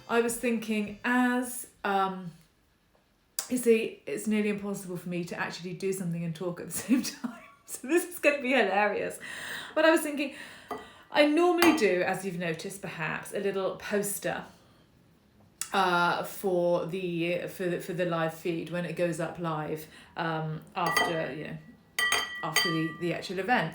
I was thinking, as you see, it's nearly impossible for me to actually do something and talk at the same time. So this is going to be hilarious. But I was thinking, I normally do, as you've noticed perhaps, a little poster for the live feed when it goes up live after the actual event.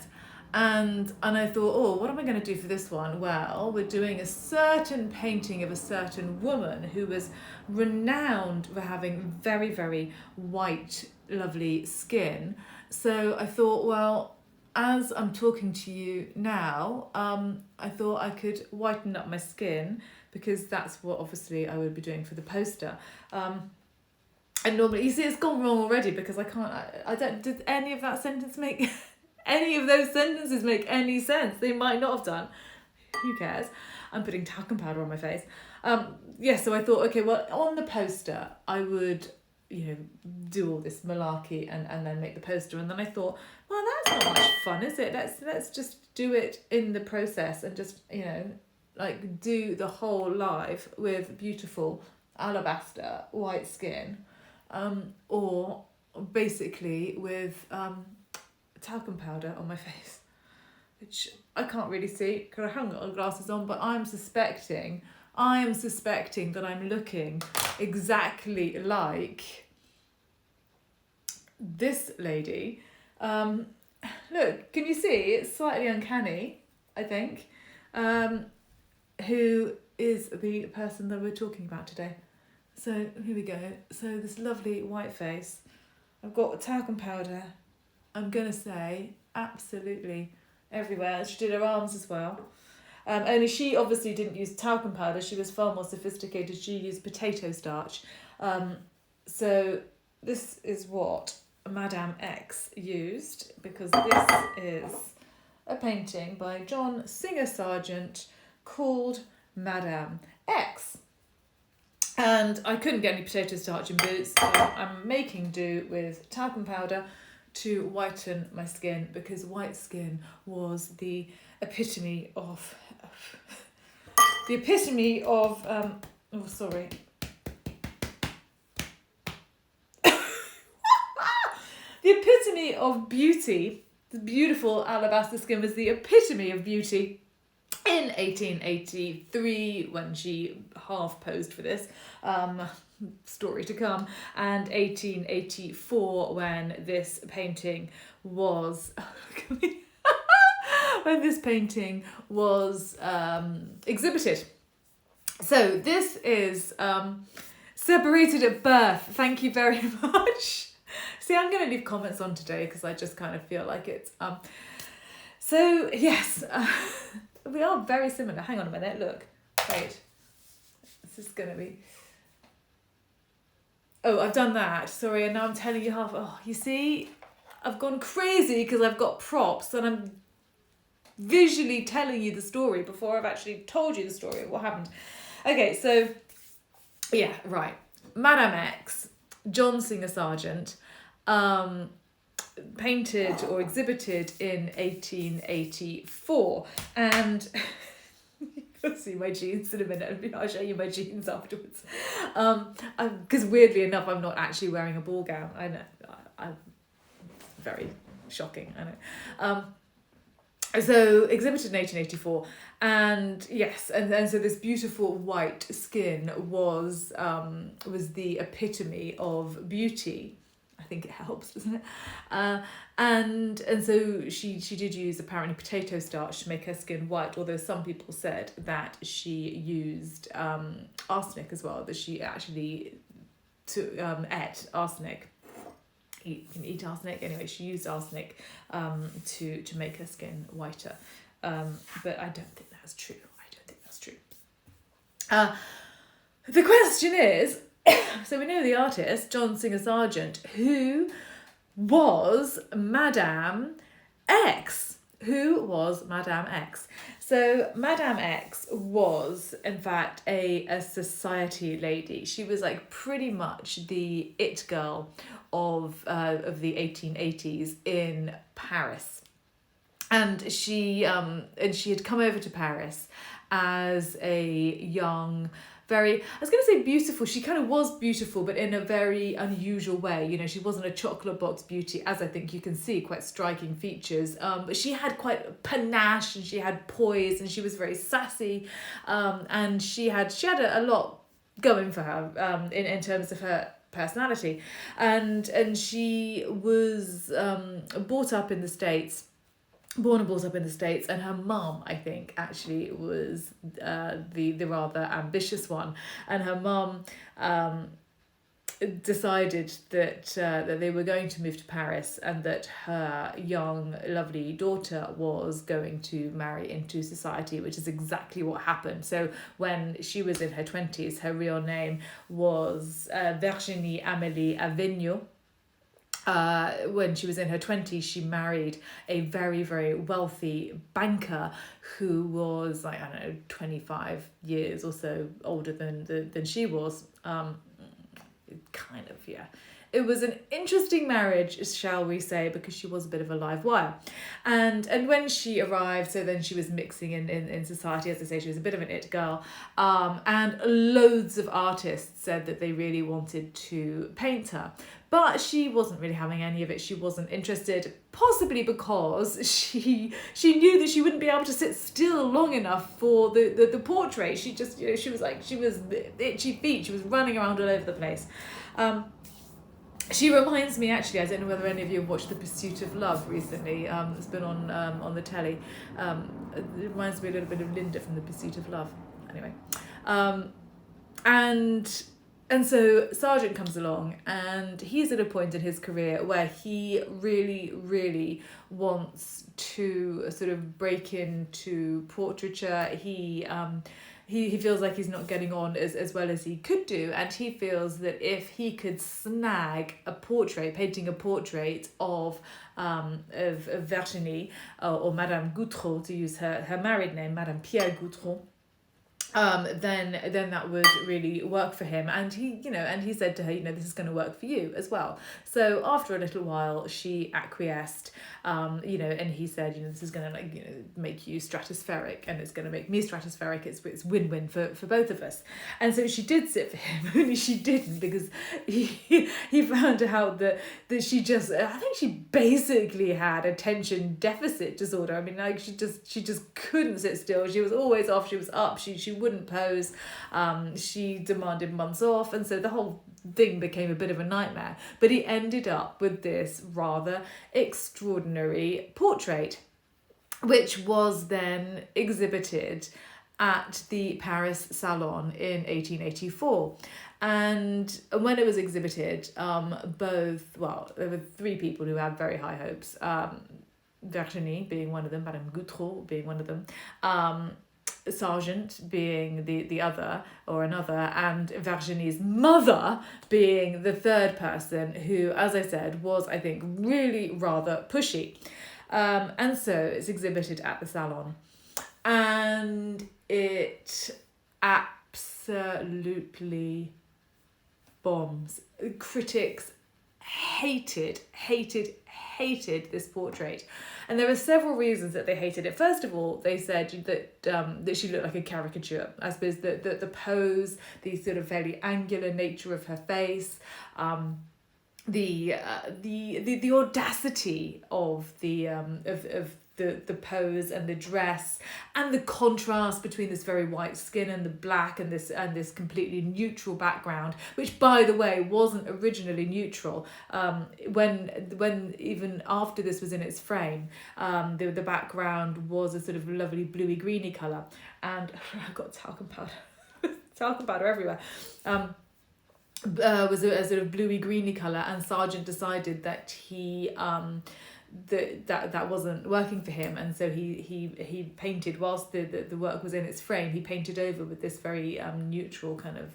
And I thought, oh, what am I going to do for this one? Well, we're doing a certain painting of a certain woman who was renowned for having very, very white, lovely skin. So I thought, well, as I'm talking to you now, I thought I could whiten up my skin, because that's what obviously I would be doing for the poster. And normally, you see, it's gone wrong already, because I don't, did any of that sentence make, any of those sentences make any sense? They might not have done. Who cares? I'm putting talcum powder on my face. So I thought, okay, well, on the poster, I would, do all this malarkey and then make the poster. And then I thought, well, that's not much fun, is it? Let's just do it in the process and just, do the whole live with beautiful alabaster white skin. Or basically with talcum powder on my face, which I can't really see because I haven't got my glasses on, but I am suspecting that I'm looking exactly like this lady. Look, can you see? It's slightly uncanny, I think, who is the person that we're talking about today. So here we go. So this lovely white face. I've got talcum powder, I'm going to say, absolutely everywhere. She did her arms as well. Only she obviously didn't use talcum powder. She was far more sophisticated. She used potato starch. So this is what Madame X used, because this is a painting by John Singer Sargent called Madame X. And I couldn't get any potato starch in boots, so I'm making do with talcum powder to whiten my skin, because white skin was the epitome of the epitome of beauty. The beautiful alabaster skin was the epitome of beauty in 1883, when she half posed for this, story to come, and 1884 when this painting was exhibited. So this is separated at birth. Thank you very much. See, I'm going to leave comments on today because I just kind of feel like it's so yes. We are very similar. Hang on a minute, look. Wait. This is going to be... Oh, I've done that. Sorry, and now I'm telling you half... Oh, you see? I've gone crazy because I've got props and I'm visually telling you the story before I've actually told you the story of what happened. Okay, so... Yeah, right. Madame X, John Singer Sargent, painted or exhibited in 1884, and you'll see my jeans in a minute. I'll show you my jeans afterwards, because weirdly enough I'm not actually wearing a ball gown. I know, I'm very shocking, I know. So exhibited in 1884, and yes, and so this beautiful white skin was the epitome of beauty. I think it helps, doesn't it? And so she did use apparently potato starch to make her skin white, although some people said that she used arsenic as well, that she actually ate arsenic. You can eat arsenic. Anyway, she used arsenic to make her skin whiter. But I don't think that's true. The question is, so we know the artist, John Singer Sargent, who was Madame X. Who was Madame X? So Madame X was, in fact, a society lady. She was like pretty much the it girl of the 1880s in Paris. And she had come over to Paris, as a young, very, I was going to say beautiful. She kind of was beautiful, but in a very unusual way. You know, she wasn't a chocolate box beauty, as I think you can see, quite striking features. But she had quite panache, and she had poise, and she was very sassy, and she had a lot going for her in terms of her personality, and she was brought up in the States. Born and brought up in the States, and her mum, I think, actually was the rather ambitious one, and her mum decided that they were going to move to Paris, and that her young, lovely daughter was going to marry into society, which is exactly what happened. So when she was in her 20s, her real name was Virginie Amélie Avignon. When she was in her 20s, she married a very, very wealthy banker who was, like, I don't know, 25 years or so older than she was. Kind of, yeah. It was an interesting marriage, shall we say, because she was a bit of a live wire. And when she arrived, so then she was mixing in society, as I say, she was a bit of an it girl. And loads of artists said that they really wanted to paint her. But she wasn't really having any of it. She wasn't interested, possibly because she knew that she wouldn't be able to sit still long enough for the portrait. She just, you know, she was itchy feet. She was running around all over the place. She reminds me, actually, I don't know whether any of you have watched The Pursuit of Love recently. It's been on the telly. It reminds me a little bit of Linda from The Pursuit of Love. Anyway, and so Sargent comes along, and he's at a point in his career where he really, really wants to sort of break into portraiture. He feels like he's not getting on as well as he could do, and he feels that if he could snag painting a portrait of Virginie, or Madame Goutreau, to use her married name, Madame Pierre Goutreau, then that would really work for him. And he said to her, this is going to work for you as well. So after a little while, she acquiesced, and he said, this is going to make you stratospheric, and it's going to make me stratospheric. It's win-win for both of us. And so she did sit for him, only she didn't, because he found out that she just, I think she basically had attention deficit disorder. I mean, like, she just couldn't sit still. She was always off. She was up. She wouldn't pose. She demanded months off, and so the whole thing became a bit of a nightmare. But he ended up with this rather extraordinary portrait, which was then exhibited at the Paris Salon in 1884. And when it was exhibited, there were three people who had very high hopes. Virginie being one of them, Madame Goutreau being one of them, Sargent being the other or another, and Virginie's mother being the third person, who, as I said, was, I think, really rather pushy. And so it's exhibited at the Salon, and it absolutely bombs. Critics hated this portrait, and there are several reasons that they hated it. First of all, they said that she looked like a caricature. I suppose the pose, the sort of fairly angular nature of her face, the audacity of the pose and the dress, and the contrast between this very white skin and the black, and this completely neutral background, which, by the way, wasn't originally neutral. When even after this was in its frame, the background was a sort of lovely bluey greeny colour, and I've got talcum powder everywhere. Was a sort of bluey greeny colour, and Sargent decided that he that wasn't working for him, and so he painted, whilst the work was in its frame, he painted over with this very neutral kind of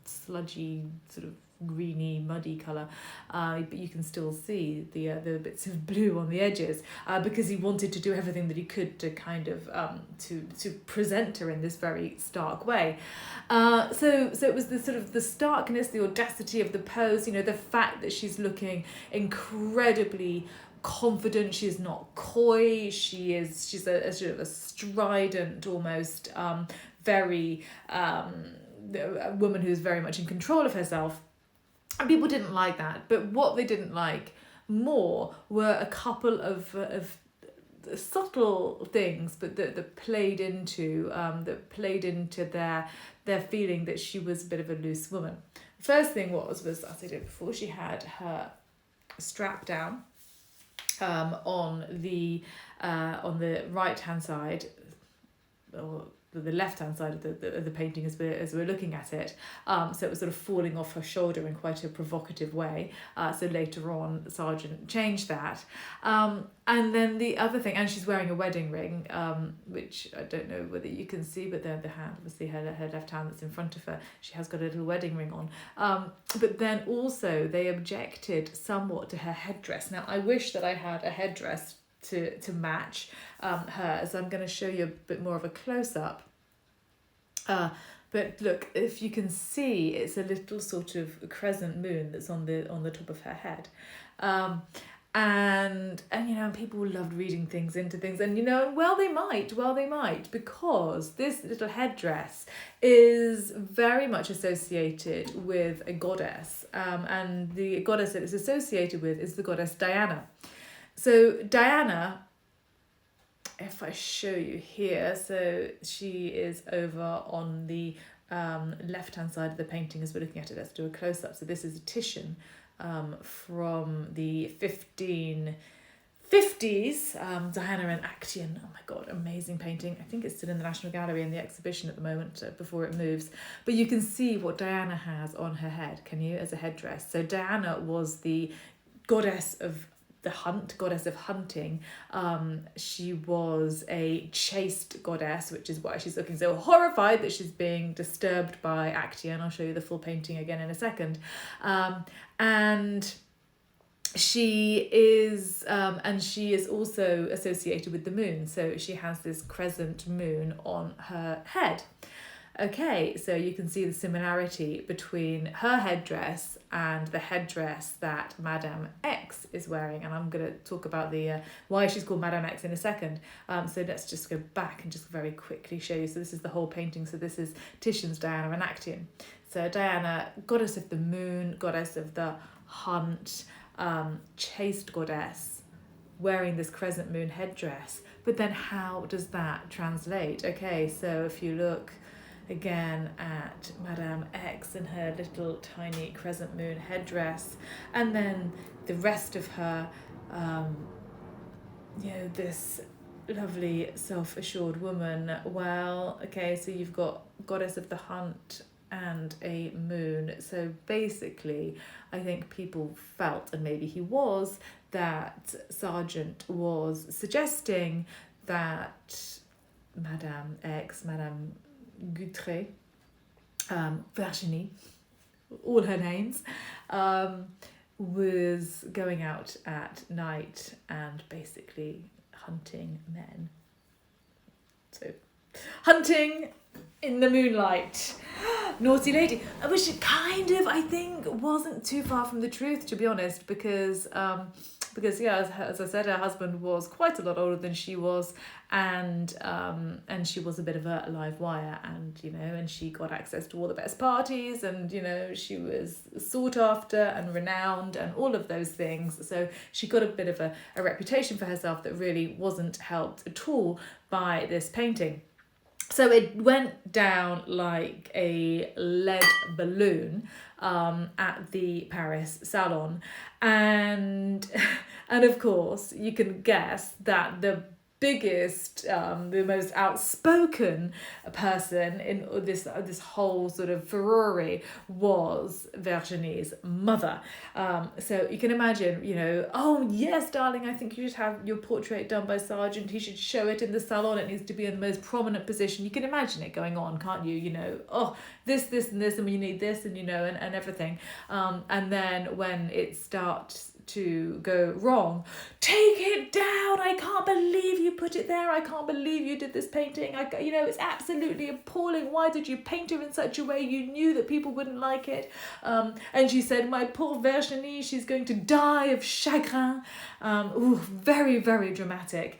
sludgy sort of greeny muddy colour, but you can still see the bits of blue on the edges, because he wanted to do everything that he could to kind of to present her in this very stark way. So it was the sort of the starkness, the audacity of the pose, the fact that she's looking incredibly confident. She's not coy. She's a sort of a strident, almost very a woman who's very much in control of herself. And people didn't like that. But what they didn't like more were a couple of subtle things, but that played into their feeling that she was a bit of a loose woman. The first thing was, as I did before, she had her strap down on the right hand side, or the left hand side of the painting as we're looking at it. So it was sort of falling off her shoulder in quite a provocative way. So later on, Sargent changed that. And then the other thing, and she's wearing a wedding ring, which I don't know whether you can see, but the hand, obviously her left hand that's in front of her, she has got a little wedding ring on. But then also they objected somewhat to her headdress. Now I wish that I had a headdress to match hers. I'm going to show you a bit more of a close-up. But look, if you can see, it's a little sort of crescent moon that's on the top of her head. And people loved reading things into things, and they might, because this little headdress is very much associated with a goddess, and the goddess that it's associated with is the goddess Diana. So Diana, if I show you here, so she is over on the left-hand side of the painting as we're looking at it. Let's do a close-up. So this is a Titian from the 1550s, Diana and Actaeon. Oh my God, amazing painting. I think it's still in the National Gallery in the exhibition at the moment before it moves. But you can see what Diana has on her head, can you, as a headdress. So Diana was the goddess of the hunt, goddess of hunting. She was a chaste goddess, which is why she's looking so horrified that she's being disturbed by Actaeon. I'll show you the full painting again in a second. And she is also associated with the moon. So she has this crescent moon on her head. Okay, so you can see the similarity between her headdress and the headdress that Madame X is wearing, and I'm going to talk about the why she's called Madame X in a second. So let's just go back and just very quickly show you. So this is the whole painting. So this is Titian's Diana and Actaeon. So Diana, goddess of the moon, goddess of the hunt, chaste goddess, wearing this crescent moon headdress. But then how does that translate? Okay, so if you look again at Madame X and her little tiny crescent moon headdress, and then the rest of her, this lovely self-assured woman. Well, okay, so you've got goddess of the hunt and a moon. So basically, I think people felt, and maybe he was, that Sargent was suggesting that Madame X, Madame Guthrie, Virginie, all her names, was going out at night and basically hunting men. So, hunting in the moonlight. Naughty lady. Which kind of, I think, wasn't too far from the truth, to be honest, because as I said, her husband was quite a lot older than she was, and she was a bit of a live wire, and she got access to all the best parties, and she was sought after and renowned and all of those things. So she got a bit of a reputation for herself that really wasn't helped at all by this painting. So it went down like a lead balloon at the Paris Salon, and of course you can guess that the biggest, the most outspoken person in this whole sort of furore was Virginie's mother. So you can imagine, oh yes, darling, I think you should have your portrait done by Sargent. He should show it in the salon. It needs to be in the most prominent position. You can imagine it going on, can't you? Oh, this and this, and you need this, and and everything. And then when it starts to go wrong. Take it down! I can't believe you put it there. I can't believe you did this painting. It's absolutely appalling. Why did you paint her in such a way? You knew that people wouldn't like it. And she said, my poor Virginie, she's going to die of chagrin. Very, very dramatic.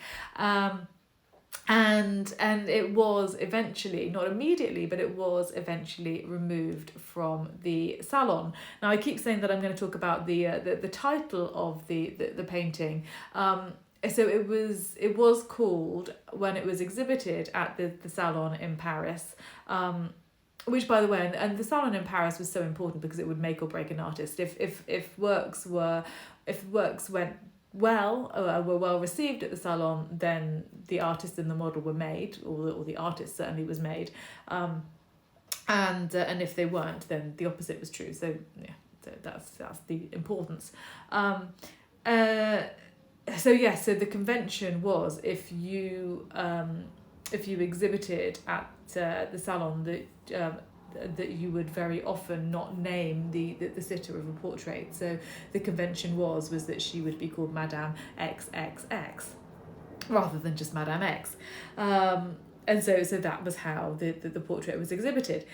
And it was eventually, not immediately, but it was eventually removed from the salon. Now I keep saying that I'm going to talk about the title of the painting. So it was called, when it was exhibited at the salon in Paris, which, by the way, and the salon in Paris was so important because it would make or break an artist. If works went well, were well received at the salon, then the artist and the model were made, or the artist certainly was made, and if they weren't, then the opposite was true. So yeah, so that's the importance. So the convention was, if you exhibited at the salon, that you would very often not name the sitter of a portrait. So the convention was that she would be called Madame XXX rather than just Madame X. And so that was how the portrait was exhibited.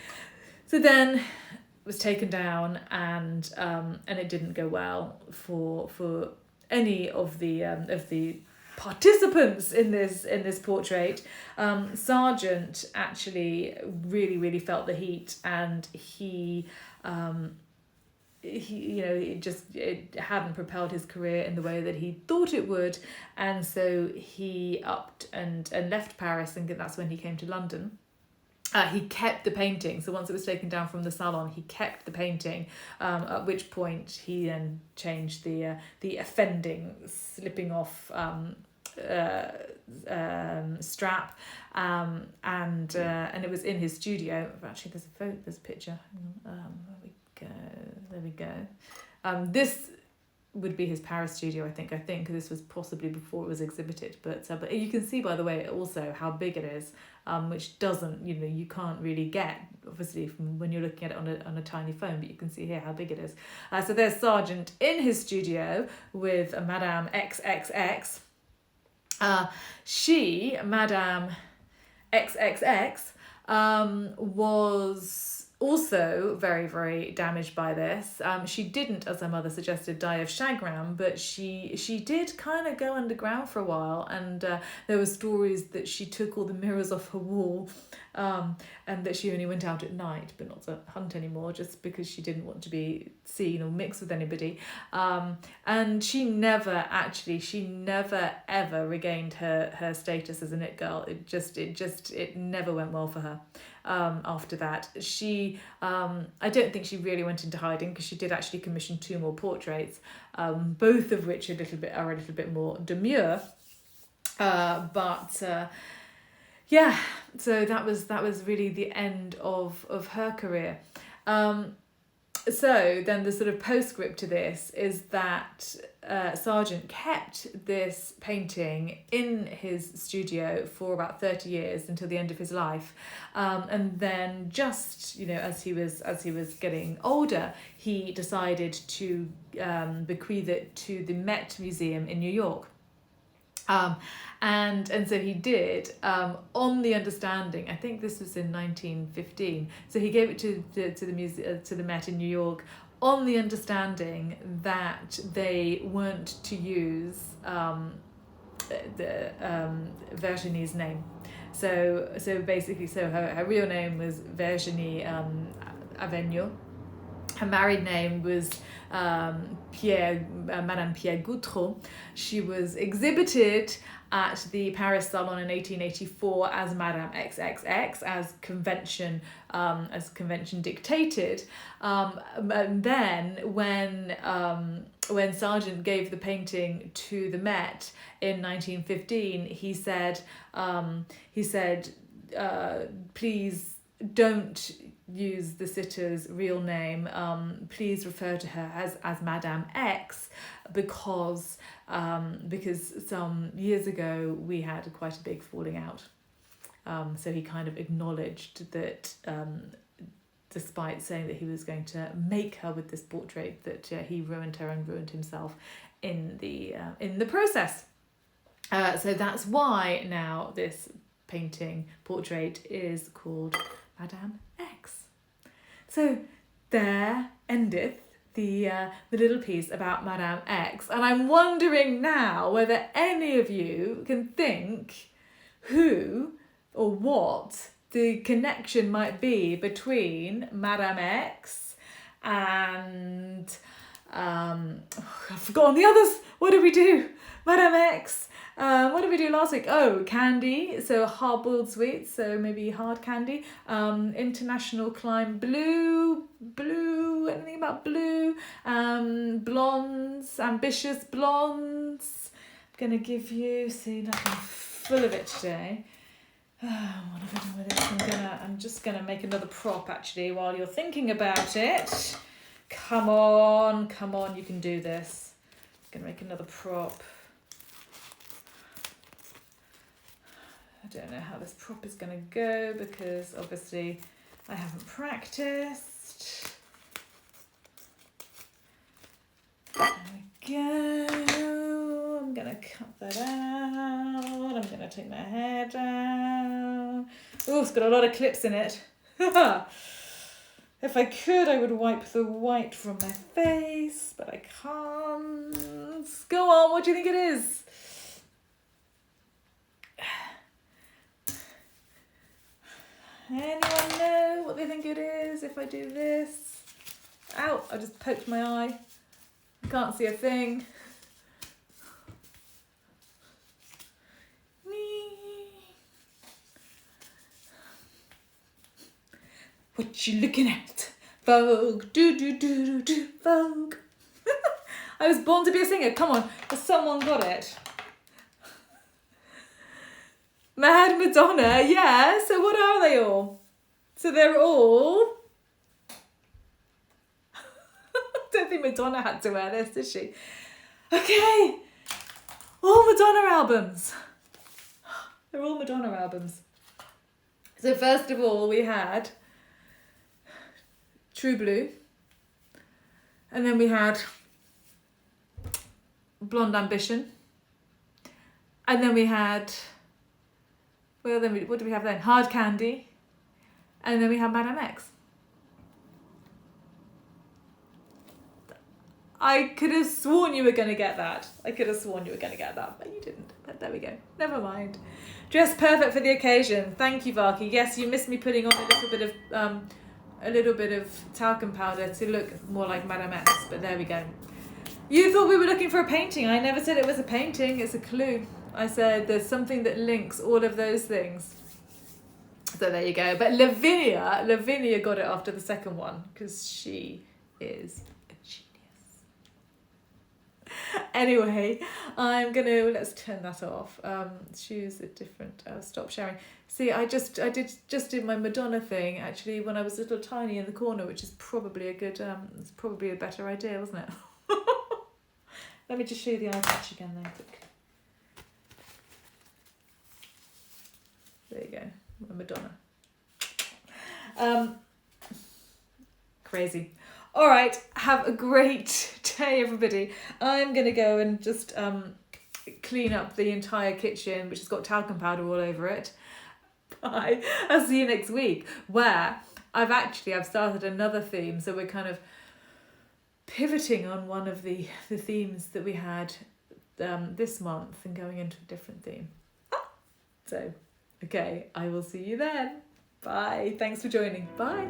So then it was taken down, and it didn't go well for any of the participants in this portrait. Sargent actually really felt the heat, and he it hadn't propelled his career in the way that he thought it would, and so he upped and left Paris, and that's when he came to London. He kept the painting, so once it was taken down from the salon, he kept the painting, at which point he then changed the offending slipping off strap, and it was in his studio. Actually, there's a picture. There we go. This would be his Paris studio, I think this was possibly before it was exhibited, but you can see, by the way, also how big it is, which doesn't, you can't really get, obviously, from when you're looking at it on a tiny phone, but you can see here how big it is. So there's Sargent in his studio with a Madame XXX. Madame XXX, was also very, very damaged by this. She didn't, as her mother suggested, die of chagrin, but she did kind of go underground for a while, and there were stories that she took all the mirrors off her wall, and that she only went out at night, but not to hunt anymore, just because she didn't want to be seen or mix with anybody. And she never ever regained her status as an it girl. It never went well for her. After that, I don't think she really went into hiding, because she did actually commission 2 more portraits, both of which are a little bit more demure. So that was really the end of her career. So then the sort of postscript to this is that Sargent kept this painting in his studio for about 30 years, until the end of his life, and then just as he was getting older, he decided to bequeath it to the Met Museum in New York. And so he did, on the understanding, I think this was in 1915, so he gave it to the museum, to the Met in New York, on the understanding that they weren't to use Virginie's name. So basically, her real name was Virginie Avegno. Her married name was Madame Pierre Goutreau. She was exhibited at the Paris Salon in 1884 as Madame XXX, as convention dictated. And then when Sargent gave the painting to the Met in 1915, he said, please don't use the sitter's real name. Please refer to her as Madame X, because some years ago we had quite a big falling out. So he kind of acknowledged that despite saying that he was going to make her with this portrait, that he ruined her and ruined himself in the process. So that's why now this portrait is called Madame X. So there endeth the little piece about Madame X, and I'm wondering now whether any of you can think who or what the connection might be between Madame X and I've forgotten the others. What did we do? Madame X. What did we do last week? Oh, candy. So hard-boiled sweets. So maybe hard candy. International climb blue. Anything about blue? Blondes. Ambitious blondes. I'm gonna give you. See, like I'm full of it today. What have I done with this? I'm just gonna make another prop actually while you're thinking about it. Come on, you can do this. I'm gonna make another prop. I don't know how this prop is gonna go because obviously I haven't practiced. There we go. I'm gonna cut that out. I'm gonna take my hair down. Oh, it's got a lot of clips in it. If I could, I would wipe the white from my face, but I can't. Go on, what do you think it is? Anyone know what they think it is if I do this? Ow, I just poked my eye. I can't see a thing. What you looking at? Vogue, do, Vogue. I was born to be a singer. Come on, has someone got it? Mad Madonna, yeah. So what are they all? So they're all... I don't think Madonna had to wear this, did she? Okay. All Madonna albums. They're all Madonna albums. So first of all, we had True Blue. And then we had Blonde Ambition. And then we had... Well, then what do we have then? Hard Candy. And then we have Madame X. I could have sworn you were going to get that. But you didn't. But there we go. Never mind. Dressed perfect for the occasion. Thank you, Varky. Yes, you missed me putting on a little bit of talcum powder to look more like Madame X. But there we go. You thought we were looking for a painting. I never said it was a painting. It's a clue. I said there's something that links all of those things. So there you go. But Lavinia got it after the second one because she is a genius. Anyway, let's turn that off. Choose a different, stop sharing. See, I did my Madonna thing actually when I was a little tiny in the corner, which is probably it's probably a better idea, wasn't it? Let me just show you the eye patch again then quick. There you go, Madonna. Crazy. All right, have a great day, everybody. I'm going to go and just clean up the entire kitchen, which has got talcum powder all over it. Bye. I'll see you next week, where I've started another theme, so we're kind of pivoting on one of the themes that we had this month and going into a different theme. So... Okay, I will see you then. Bye. Thanks for joining. Bye.